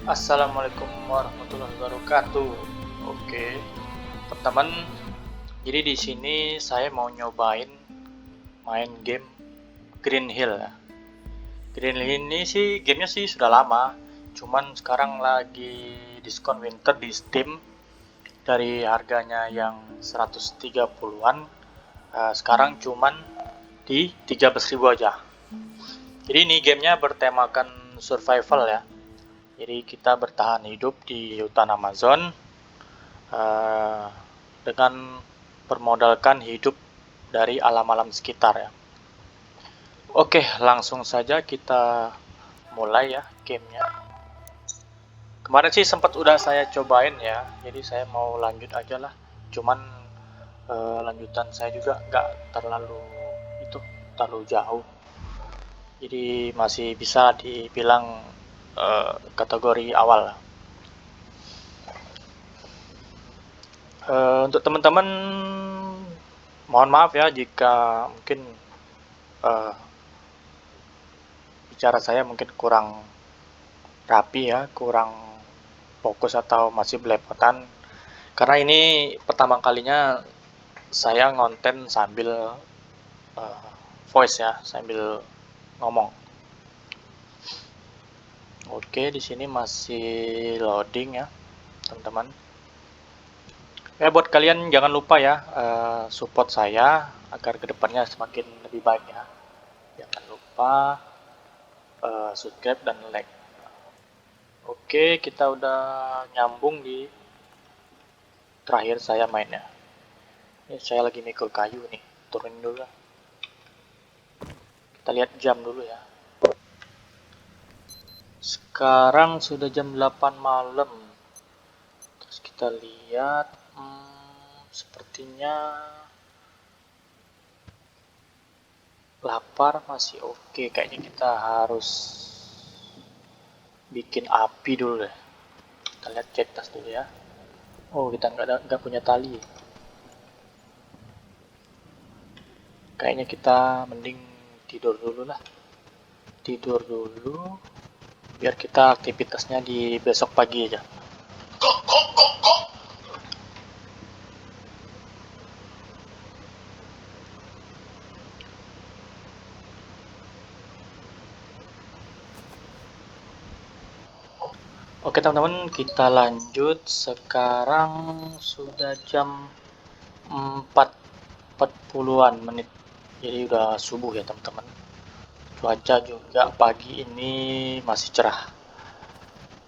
Assalamualaikum warahmatullahi wabarakatuh. Oke, teman-teman. Jadi di sini saya mau nyobain main game Green Hill ya. Green Hill ini sih gamenya sih sudah lama, cuman sekarang lagi diskon winter di Steam dari harganya yang 130-an. Sekarang cuman di 13.000 aja. Jadi ini gamenya bertemakan survival ya. Jadi kita bertahan hidup di hutan Amazon uh, dengan bermodalkan hidup dari alam-alam sekitar ya. Oke, langsung saja kita mulai ya gamenya. Kemarin sih sempat udah saya cobain ya, jadi saya mau lanjut aja lah. Cuman lanjutan saya juga nggak terlalu itu terlalu jauh, jadi masih bisa dibilang kategori awal. Untuk teman-teman, mohon maaf ya jika mungkin uh, bicara saya mungkin kurang rapi ya, kurang fokus atau masih belepotan. Karena ini pertama kalinya saya ngonten sambil voice ya, sambil ngomong. Oke, di sini masih loading ya, teman-teman. Ya, buat kalian jangan lupa ya support saya agar kedepannya semakin lebih baik ya. Jangan lupa subscribe dan like. Oke, kita udah nyambung di terakhir saya mainnya. Ini saya lagi mikul kayu nih, turunin dulu lah. Kita lihat jam dulu ya. Sekarang sudah jam 8 malam. Terus kita lihat, sepertinya lapar masih oke. Kayaknya kita harus bikin api dulu deh. Kita lihat cek tas dulu ya. Oh, kita nggak punya tali. Kayaknya kita mending tidur dulu lah. Tidur dulu biar kita aktivitasnya di besok pagi aja. Oke teman-teman, kita lanjut. Sekarang sudah jam 4.40-an menit. Jadi udah subuh ya teman-teman. Cuaca juga pagi ini masih cerah.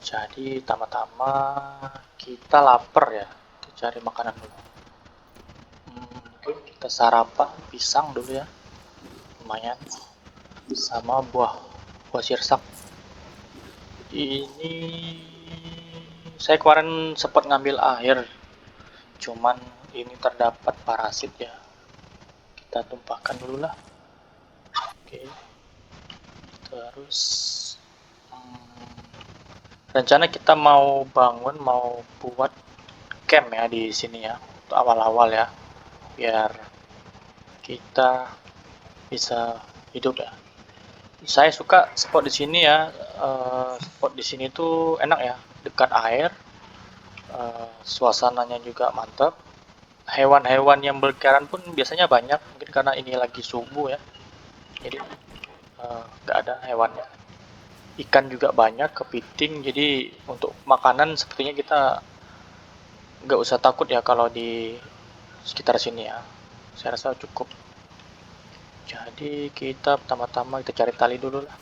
Jadi tama-tama kita lapar ya. Kita cari makanan dulu. Mungkin kita sarapan pisang dulu ya. Lumayan. Sama buah sirsak. Ini saya kemarin sempat ngambil air, cuman ini terdapat parasit ya. Kita tumpahkan dulu lah. Oke. Terus rencana kita mau bangun, mau buat camp ya di sini ya, untuk awal-awal ya, biar kita bisa hidup ya. Saya suka spot di sini ya. Spot di sini tuh enak ya, dekat air, suasananya juga mantap. Hewan-hewan yang berkeliaran pun biasanya banyak, mungkin karena ini lagi subuh ya, jadi nggak ada hewannya. Ikan juga banyak, kepiting, jadi untuk makanan sepertinya kita nggak usah takut ya kalau di sekitar sini ya. Saya rasa cukup. Jadi kita pertama-tama kita cari tali dulu lah.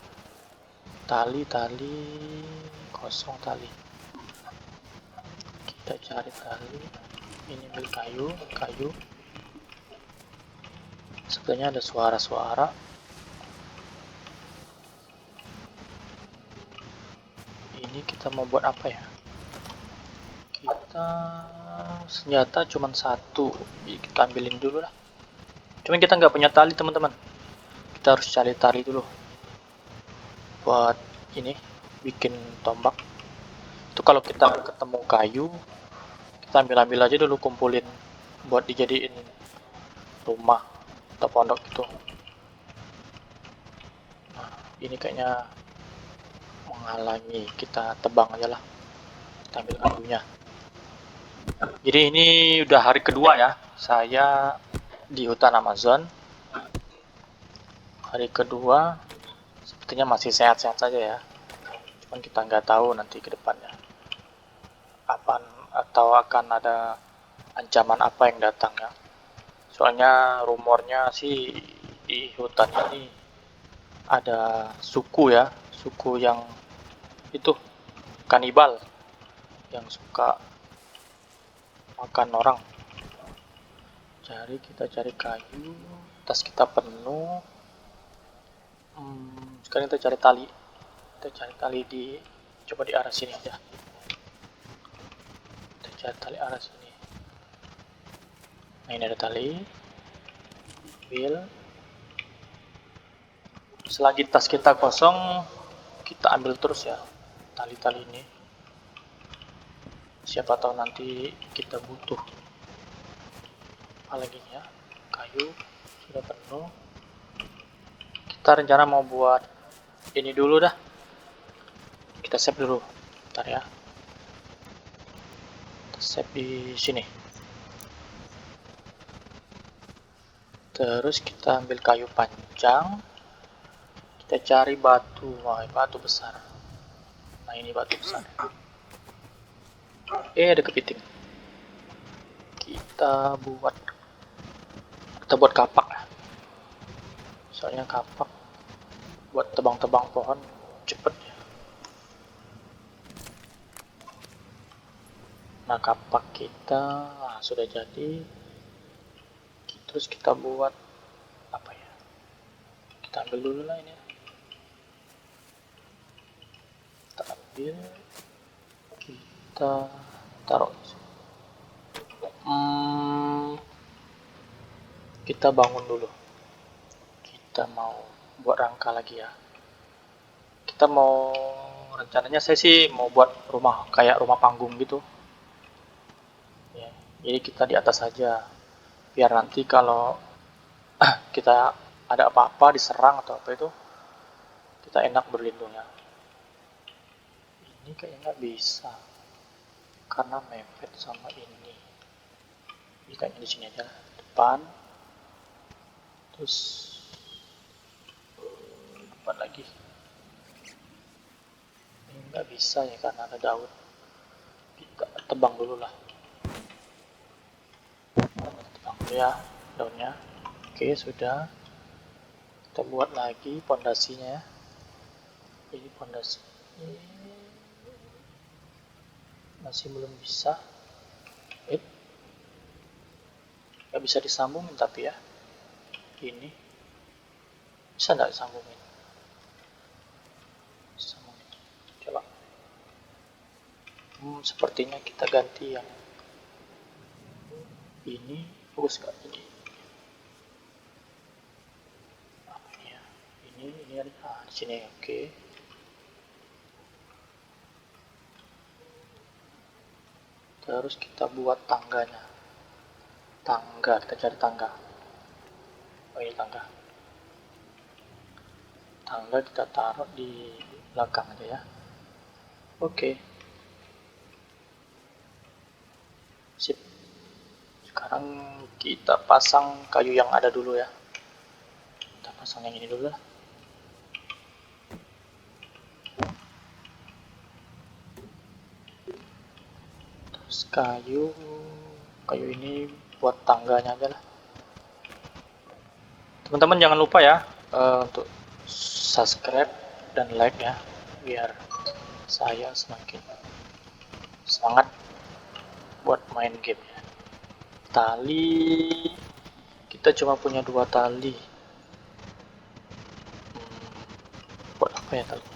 Tali kosong tali. Kita cari tali. Ini ambil kayu. Sepertinya ada suara-suara. Ini kita mau buat apa ya? Kita senjata cuma satu, kita ambilin dulu lah. Cuman kita nggak punya tali teman-teman. Kita harus cari tali dulu buat ini bikin tombak. Itu kalau kita ketemu kayu, kita ambil aja dulu, kumpulin buat dijadiin rumah atau pondok itu. Nah, ini kayaknya menghalangi, kita tebang aja lah, kita ambil kayunya. Jadi ini udah hari kedua ya saya di hutan Amazon. Hari kedua sepertinya masih sehat-sehat saja ya, cuman kita nggak tahu nanti ke depannya apa atau akan ada ancaman apa yang datang ya. Soalnya rumornya sih di hutan ini ada suku ya, suku yang itu kanibal yang suka makan orang. Kita cari kayu, tas kita penuh. Sekarang kita cari tali. Kita cari tali coba di arah sini aja. Kita cari tali arah sini. Nah ini ada tali. Ambil. Selagi tas kita kosong, kita ambil terus ya tali-tali ini. Siapa tahu nanti kita butuh. Apalagi ya, kayu sudah penuh. Kita rencana mau buat ini dulu dah. Kita save dulu. Bentar ya. Kita save di sini. Terus kita ambil kayu panjang. Kita cari batu. Wah, batu besar. Nah, ini batu besar. Ada kepiting. Kita buat kapak. Soalnya kapak buat tebang-tebang pohon cepet ya. Nah, kapak kita sudah jadi. Terus kita buat apa ya? Kita ambil dulu lah ini. Kita ambil, kita taruh. Kita bangun dulu. Kita mau buat rangka lagi ya. Kita mau rencananya saya sih mau buat rumah kayak rumah panggung gitu. Ya, jadi kita di atas saja. Biar nanti kalau kita ada apa-apa diserang atau apa itu kita enak berlindungnya. Ini kayaknya nggak bisa karena mepet sama ini. Ini kayaknya di sini aja depan, terus depan lagi. Ini nggak bisa ya karena ada daun. Kita tebang dulu lah. Ya daunnya. Oke, sudah. Kita buat lagi pondasinya. Ini pondasi masih belum bisa. Nggak bisa disambungin tapi ya. Ini bisa nggak disambungin? Disambungin. Coba. Sepertinya kita ganti yang ini. Bagus nggak ini? Ini ada di sini. Oke. Terus kita buat tangganya. Kita cari tangga. Oh, ini tangga. Tangga kita taruh di belakang aja ya. Oke. Sip. Sekarang kita pasang kayu yang ada dulu ya. Kita pasang yang ini dulu lah. Terus kayu ini buat tangganya aja lah. Teman-teman jangan lupa ya untuk subscribe dan like ya, biar saya semakin semangat buat main game ya. Tali kita cuma punya 2 tali. Buat apa ya tali?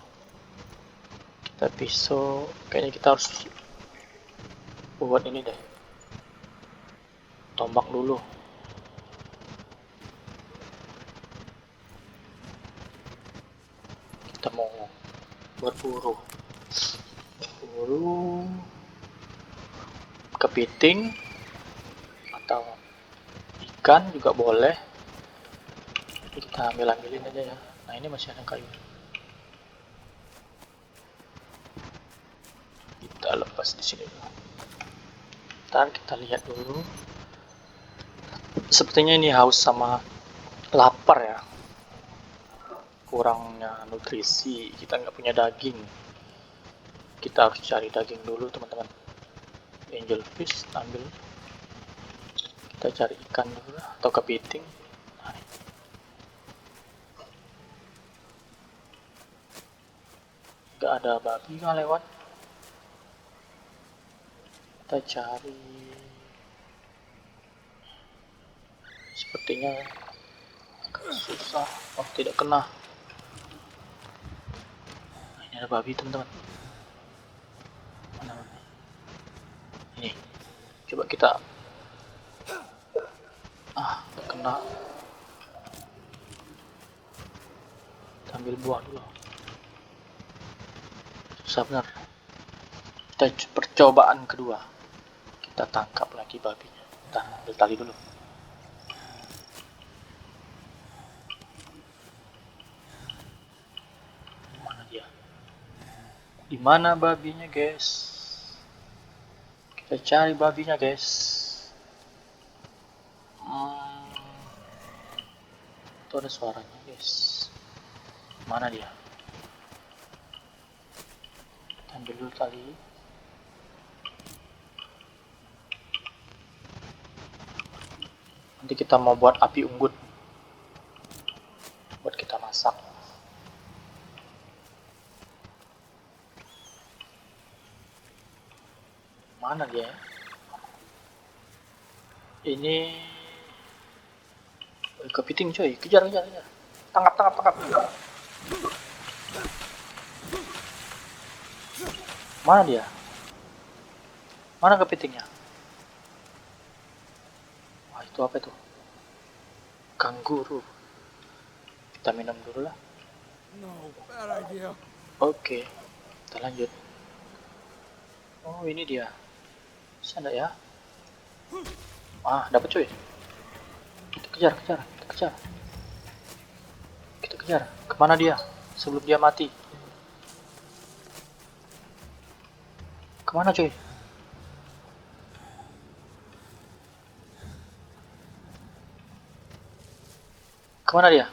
Kita pisau, kayaknya kita harus buat ini deh. Tombak dulu. Kita mau buat buru kepiting atau ikan juga boleh. Kita ambilin aja ya. Nah ini masih ada kayu. kita lepas di sini dulu. Ntar kita lihat dulu. Sepertinya ini haus sama lapar ya. Kurangnya nutrisi, kita nggak punya daging. Kita harus cari daging dulu teman-teman. Angel fish ambil. Kita cari ikan dulu atau kepiting. Nah, nggak ada babi nggak lewat. Kita cari. Sepertinya agak susah. Oh, tidak kena. Nah, ini ada babi teman-teman. Mana? Ini. Coba kita. Tidak kena. Kita ambil buah dulu. Susah benar. Kita percobaan kedua. Kita tangkap lagi babinya. Kita ambil tali dulu. Mana dia? Di mana babinya, guys? Kita cari babinya, guys. Itu ada suaranya, guys. Mana dia? Kita ambil dulu tali. Nanti kita mau buat api unggun. Buat kita masak. Mana dia? Ini kepiting coy, kejar. Tangkap. Mana dia? Mana kepitingnya? Wah, itu apa itu? Kanguru. Kita minum dulu lah. Oke, kita lanjut. Oh, ini dia. Sana ya. Dapat cuy. Kita kejar. Kemana dia? Sebelum dia mati. Kemana cuy? Kemana dia?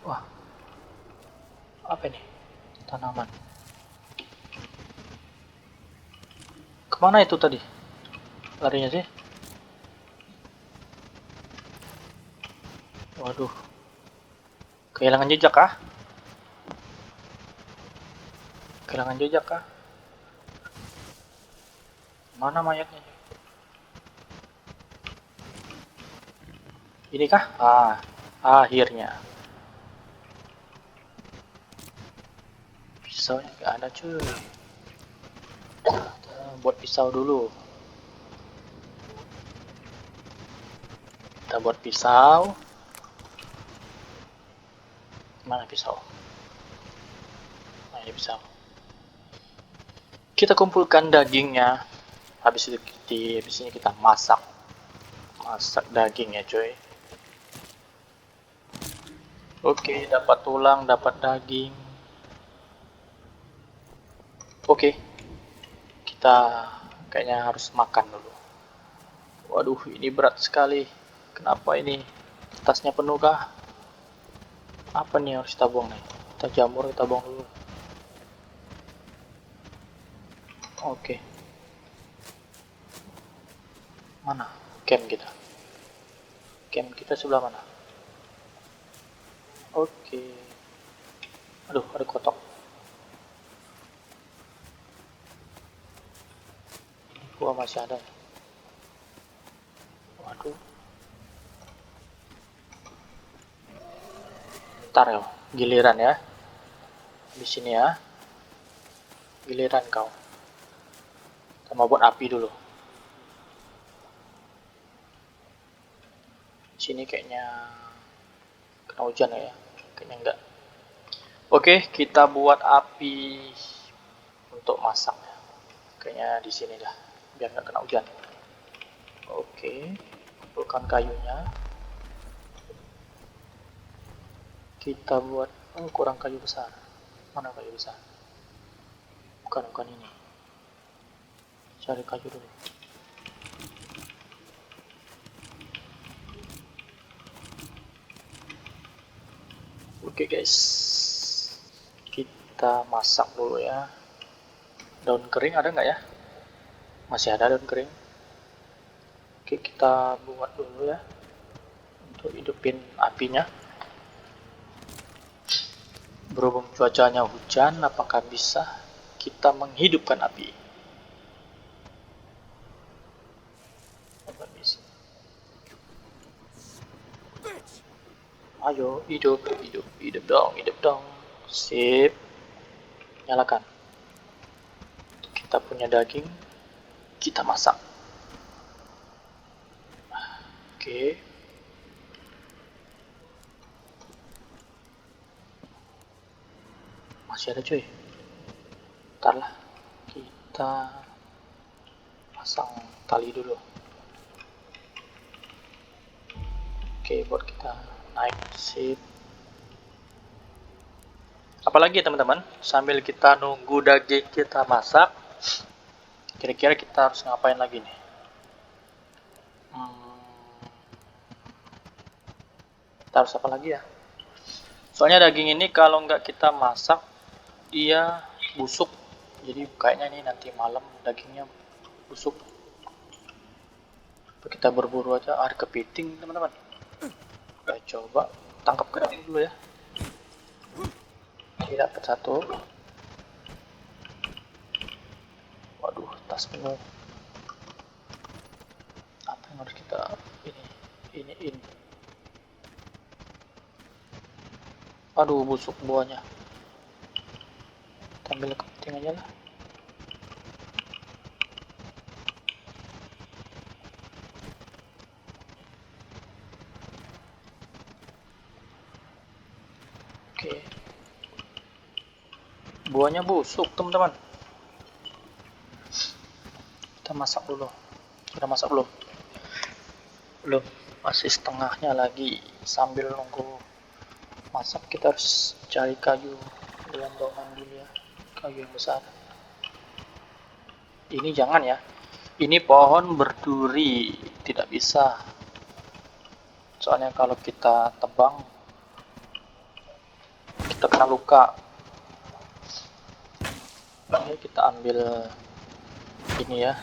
Wah. Apa ini? Tanaman. Kemana itu tadi? Larinya sih? Waduh. Kehilangan jejak kah? Mana mayatnya? Ini kah? Akhirnya. Pisaunya nggak ada cuy. Kita buat pisau dulu. Kita buat pisau. Mana pisau? Nah, ini pisau. Kita kumpulkan dagingnya. Habis ini kita masak dagingnya cuy. Oke, dapat tulang, dapat daging. Oke, kita kayaknya harus makan dulu. Waduh, ini berat sekali. Kenapa ini? Tasnya penuh kah? Apa nih harus kita buang nih? Kita jamur, kita buang dulu. Oke. Mana camp kita? Camp kita sebelah mana? Oke. Aduh, ada kotok. Ini gua masih ada. Waduh. Ntar ya, giliran ya. Di sini ya. Giliran kau. Kita mau buat api dulu. Di sini kayaknya kena hujan ya. Kayaknya enggak. Oke, kita buat api untuk masak. Kayaknya di sini dah, biar nggak kena hujan. Oke, kumpulkan kayunya. Kita buat kurang kayu besar. Mana kayu besar? Bukan ini. Cari kayu dulu. Oke guys, kita masak dulu ya. Daun kering ada nggak ya? Masih ada daun kering. Oke, kita buat dulu ya untuk hidupin apinya. Berhubung cuacanya hujan, apakah bisa kita menghidupkan api? Coba bisa. Ayo, hidup dong. Sip. Nyalakan. Kita punya daging, kita masak. Oke. Masih ada cuy. Ntar lah. Kita pasang tali dulu. Oke, buat kita naik. Sip. Apalagi teman-teman, sambil kita nunggu daging kita masak, kira-kira kita harus ngapain lagi nih? Kita harus apa lagi ya? Soalnya daging ini kalau nggak kita masak, dia busuk. Jadi kayaknya nih nanti malam dagingnya busuk. Kita berburu aja air kepiting teman-teman. Kita coba tangkap kerang dulu ya. Ini dapat satu. Waduh, tas penuh. Apa yang harus kita ini? Aduh, busuk buahnya. Kita ambil kepiting aja lah. Oke. Buahnya busuk teman-teman. Kita masak dulu. Sudah masak belum? Belum. Masih setengahnya lagi. Sambil nunggu masak kita harus cari kayu daun-daunan dulu ya. Kayu yang besar. Ini jangan ya. Ini pohon berduri, tidak bisa. Soalnya kalau kita tebang, kita kena luka. Oke, kita ambil ini ya.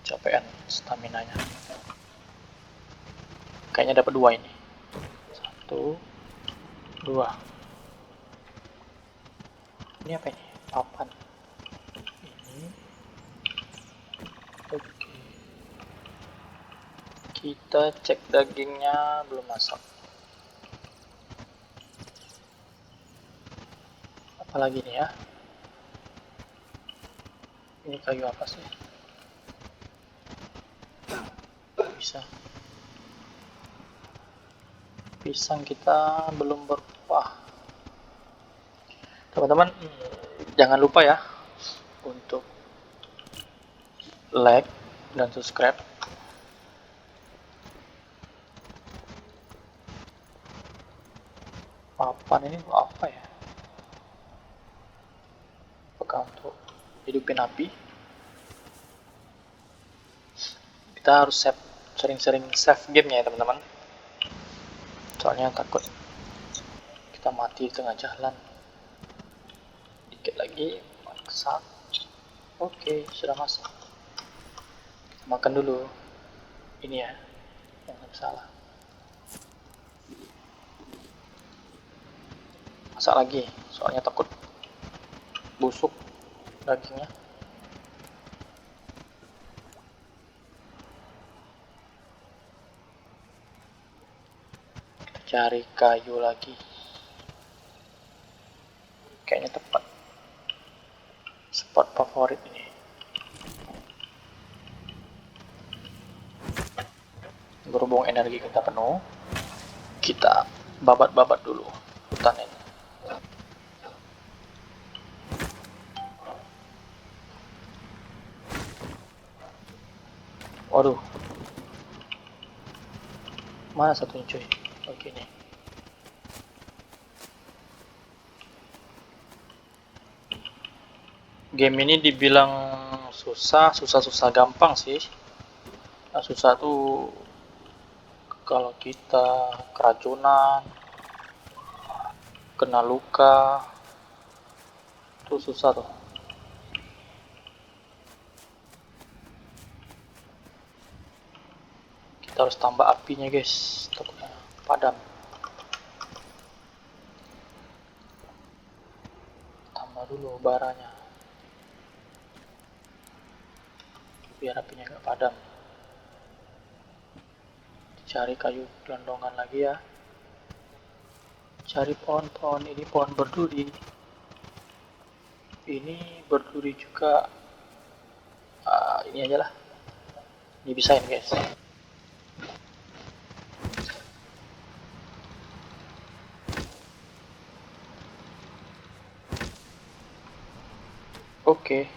Capean stamina-nya. Kayaknya dapat 2 ini. 1, 2. Ini apa ini? Papan. Ini. Oke. Kita cek dagingnya belum masak. Apalagi nih ya? Ini kayu apa sih? Bisa. Pisang kita belum berbuah. Teman-teman, jangan lupa ya untuk like dan subscribe. Papan ini apa ya? Apakah untuk hidupin api? Kita harus sering-sering save game ya teman-teman. Soalnya takut kita mati di tengah jalan. Dikit lagi masak. Oke, sudah masak. Kita makan dulu. Ini ya, jangan salah. Masak lagi, soalnya takut busuk dagingnya. Kita cari kayu lagi. Kayaknya tepat spot favorit ini. Berhubung energi kita penuh, kita babat-babat dulu hutan ini. Waduh, mana satunya cuy? Oke nih. Game ini dibilang susah gampang sih. Nah, susah tuh kalau kita keracunan, kena luka, tuh susah tuh. Kita harus tambah apinya guys, takutnya padam. Tambah dulu baranya, biar apinya nggak padam. Cari kayu gelondongan lagi ya. Cari pohon-pohon, ini pohon berduri. Ini berduri juga. Ini aja lah. Ini bisain guys. Oke.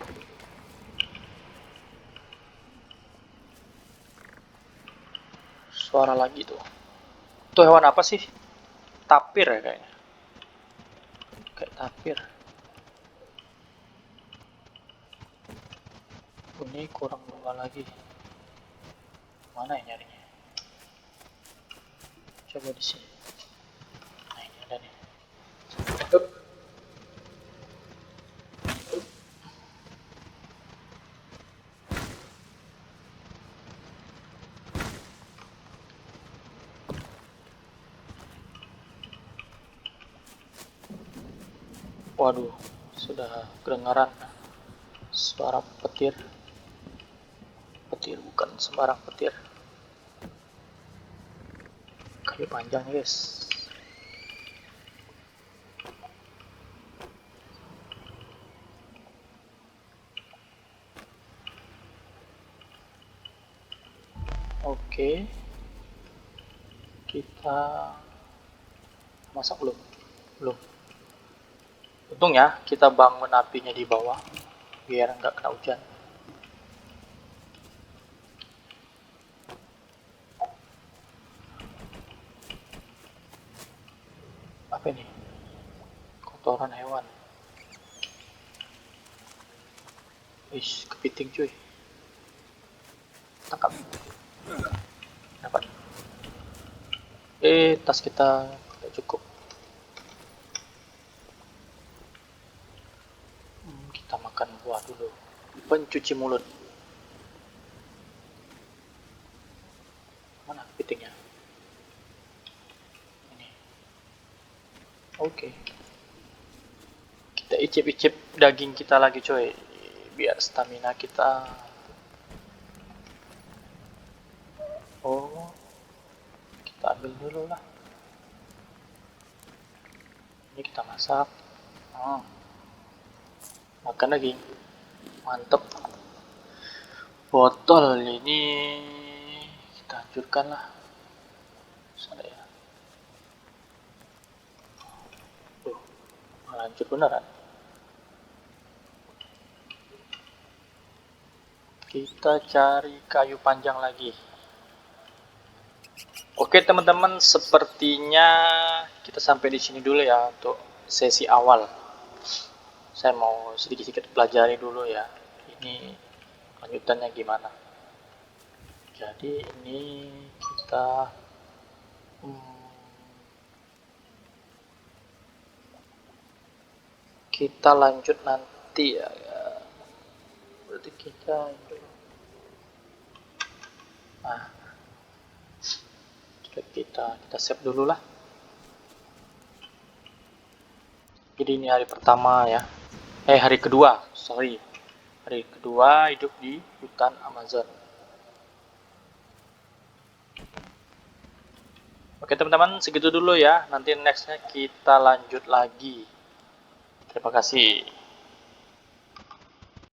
Suara lagi tuh. Itu hewan apa sih? Tapir ya kayaknya. Kayak tapir. Ini kurang 2 lagi. Mana ya nyarinya? Coba di sini. Nah, ini ada nih. Hup. Waduh, sudah kedengaran suara petir. Petir bukan sembarang petir. Kayu panjang guys. Oke. Kita masak belum? Belum. Untung ya kita bangun apinya di bawah biar nggak kena hujan. Apa ini? Kotoran hewan. Wih, kepiting cuy. Tangkap. Dapat. Tas kita tidak cukup. Kita makan buah dulu. Pencuci mulut. Mana kepitingnya? Ini. Oke. Kita icip-icip daging kita lagi coy. Biar stamina kita. Oh, kita ambil dulu lah. Ini kita masak. Makan daging. Mantep. Botol ini kita hancurkan lah. Sana ya. Malah hancur beneran. Kita cari kayu panjang lagi. Oke teman-teman, sepertinya kita sampai di sini dulu ya untuk sesi awal. Saya mau sedikit-sedikit pelajari dulu ya. Ini lanjutannya gimana. Jadi ini kita lanjut nanti ya. Berarti kita kita save dulu lah. Jadi ini hari pertama ya. Hari kedua, sorry. Hari kedua hidup di hutan Amazon. Oke teman-teman, segitu dulu ya. Nanti nextnya kita lanjut lagi. Terima kasih.